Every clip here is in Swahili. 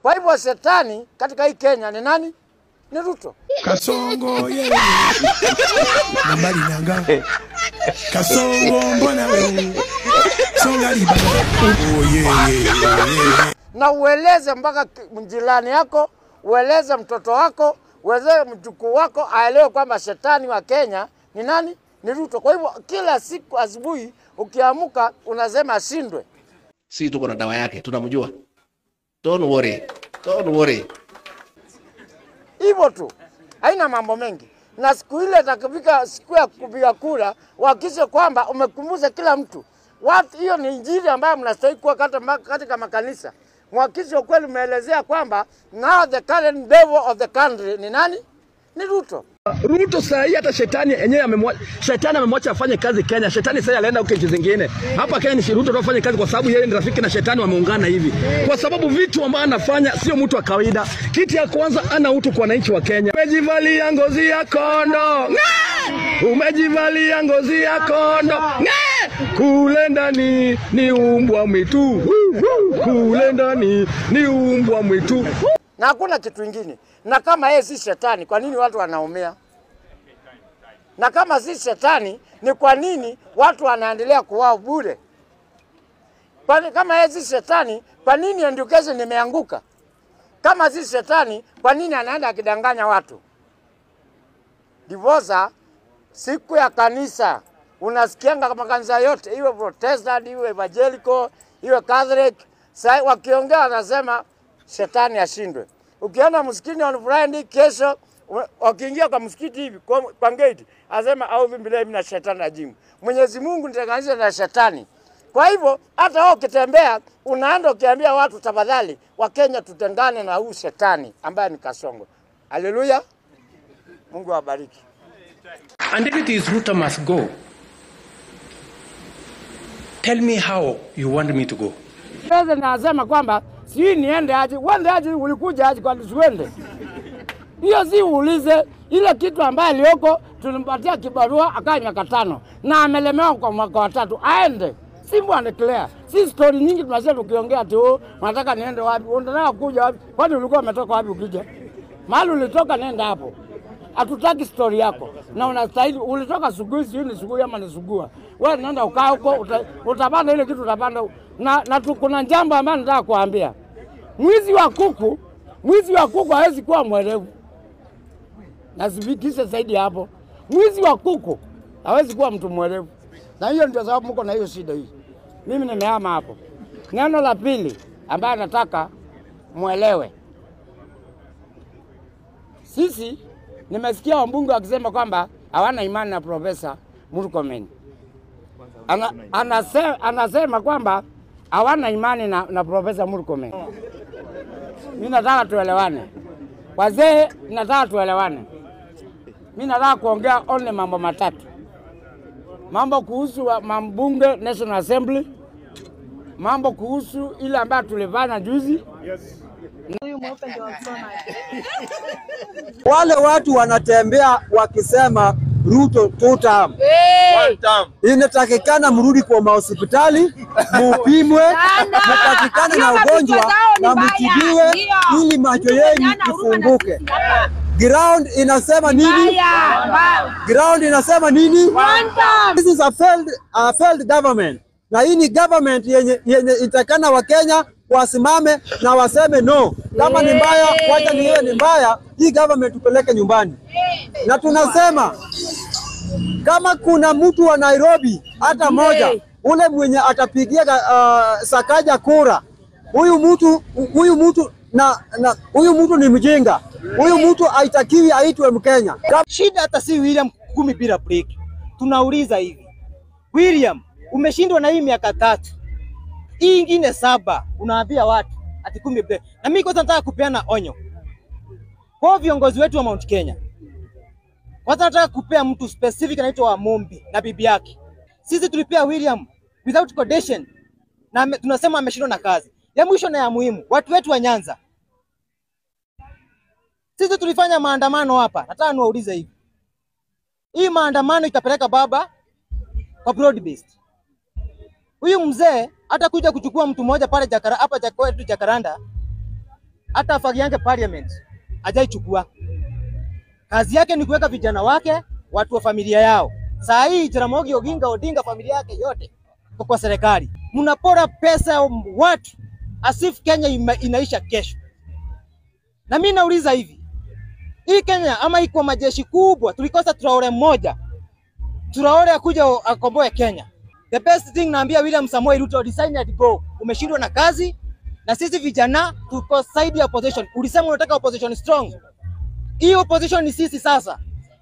Kwa hivyo shetani katika hii Kenya ni nani? Ni Ruto. Kasongo yeye. Nambari nanga. Kasongo mbona wewe? Songa liba. Oh yeye. Na ueleze mpaka mjilani yako, ueleze mtoto wako, ueleze mjukuu wako aelewe kwamba shetani wa Kenya ni nani? Ni Ruto. Kwa hivyo kila siku asubuhi ukiamuka unasema ashindwe. Si tuko na dawa yake, tunamjua. Don't worry. Don't worry. Hivyo tu. Haina mambo mengi. Na siku ile itakapofika siku ya kupiga kura, uhakikishe kwamba umekumbuza kila mtu. Watu, hiyo ni injili ambayo mnastahili kuwa katika makanisa. Mhakikishe kweli umeelezea kwamba now the current devil of the country ni nani? Ni Ruto. Ruto saa hii hata shetani yenyewe amemwacha afanye kazi Kenya. Shetani sasa alienda huko nchi zingine. Hapa Kenya ni Ruto afanye kazi kwa sababu yeye ni rafiki na shetani wameungana hivi. Kwa sababu vitu ambavyo anafanya sio mtu wa kawaida. Kitu ya kwanza ana utu kwa wananchi wa Kenya. Umejivalia ngozi ya kondo. Umejivalia ngozi ya kondo. Kule ndani ni umbwa mwitu. Kule ndani ni umbwa mwitu. Na hakuna kitu kingine. Na kama yeye si shetani, kwa nini watu wanaumia? Na kama si shetani, ni kwa nini watu wanaendelea kuuawa bure? Kama yeye si shetani, kwa nini education imeanguka? Kama si shetani, kwa nini anaenda akidanganya watu? Divorce siku ya kanisa, unasikianga kama kanisa yote, iwe Protestant, iwe Evangelical, iwe Catholic, wakiongea wanasema shetani ashindwe. Ukiona msikini on Friday kesho wakiingia kwa msikiti hivi kwa gate asema au bibilia mimi na shetani ajimu. Mwenyezi Mungu nitenganisha na shetani. Kwa hivyo hata wao ukitembea unaenda ukiambia watu tafadhali wa Kenya tutengane na huu shetani ambaye ni Kasongo. Haleluya. Mungu awabariki. And if it is Ruto must go, tell me how you want me to go. Sasa nasema kwamba si niende aje, wende aje, ulikuja aje kwa tuende. Hiyo si uulize ile kitu ambaye alioko tulimpatia kibarua akaa miaka 5 na amelemewa kwa mwaka wa 3 aende. Simbu anakelea. Si story nyingi tunasema tukiongea tu unataka niende wapi? Unataka kuja wapi? Kwani ulikuwa umetoka wapi ukija? Mahali ulitoka nenda hapo. Hatutaki story yako. Na unastahili ulitoka Sugui, sio ni Sugui ama ni Sugua. Wewe nenda ukaa huko utapanda ile kitu utapanda. Na kuna jambo ambalo nataka kuambia. Mwizi wa kuku hawezi kuwa mwerevu. Nasifikisha zaidi hapo. Mwizi wa kuku hawezi kuwa mtu mwerevu. Na hiyo ndio sababu mko na hiyo shida hii. Mimi nimehama hapo. Neno la pili ambaye nataka muelewe. Sisi nimesikia wambunge wakisema kwamba hawana imani na Profesa Murkomen. Anasema kwamba hawana imani na Profesa Murkomen. Mimi nataka tuelewane. Wazee nataka tuelewane. Mimi nataka kuongea only mambo matatu. Mambo kuhusu mambunge National Assembly. Mambo kuhusu ile ambayo tulifanya juzi. Wale watu wanatembea wakisema Ruto 2 term. Inatakikana mrudi kwa hospitali, mupimwe, mtakikana na ugonjwa na mtibiwe ili macho yenu ifunguke. Ground inasema nini? Ground inasema nini? This is a failed government. Na hii ni government yenye itakana wa Kenya wasimame na waseme no. Kama ni mbaya, wacha ni yeye ni mbaya, hii government tupeleke nyumbani. Na tunasema kama kuna mtu wa Nairobi hata moja ule mwenye atapigia Sakaja kura, huyu mtu ni mjinga. Huyu mtu haitakiwi aitwe Mkenya. Shida hata si William 10 bila break. Tunauliza hivi. William, umeshindwa na hii miaka 3. Hii ingine 7 unaambia watu ati 10 break. Na mimi kwanza nataka kupeana onyo kwa viongozi wetu wa Mount Kenya. Kwanza nataka kupea mtu specific anaitwa Mombi na bibi yake. Sisi tulipea William without condition na tunasema ameshindwa na kazi. Ya mwisho na ya muhimu, watu wetu wa Nyanza. Sisi tulifanya maandamano hapa. Nataka niwaulize hivi. Hii maandamano itapeleka baba kwa broad based. Huyu mzee hata kuja kuchukua mtu mmoja pale hapa Jakaranda hata afagi yake parliament hajaichukua. Kazi yake ni kuweka vijana wake, watu wa familia yao. Saa hii Jaramogi Oginga Odinga familia yake yote kwa serikali. Mnapora pesa ya watu asif Kenya inaisha kesho. Na mimi nauliza hivi, hii Kenya ama iko majeshi kubwa, tulikosa Traore mmoja, Traore akuja akomboe Kenya. The best thing naambia William Samoei Ruto, resign and go. Umeshindwa na kazi, na sisi vijana tuko side ya opposition. Ulisema unataka opposition strong. Hii opposition ni sisi sasa.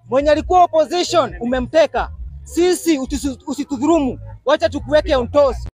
Mwenye alikuwa opposition umemteka. Sisi usitudhurumu. Wacha tukuweke on toes.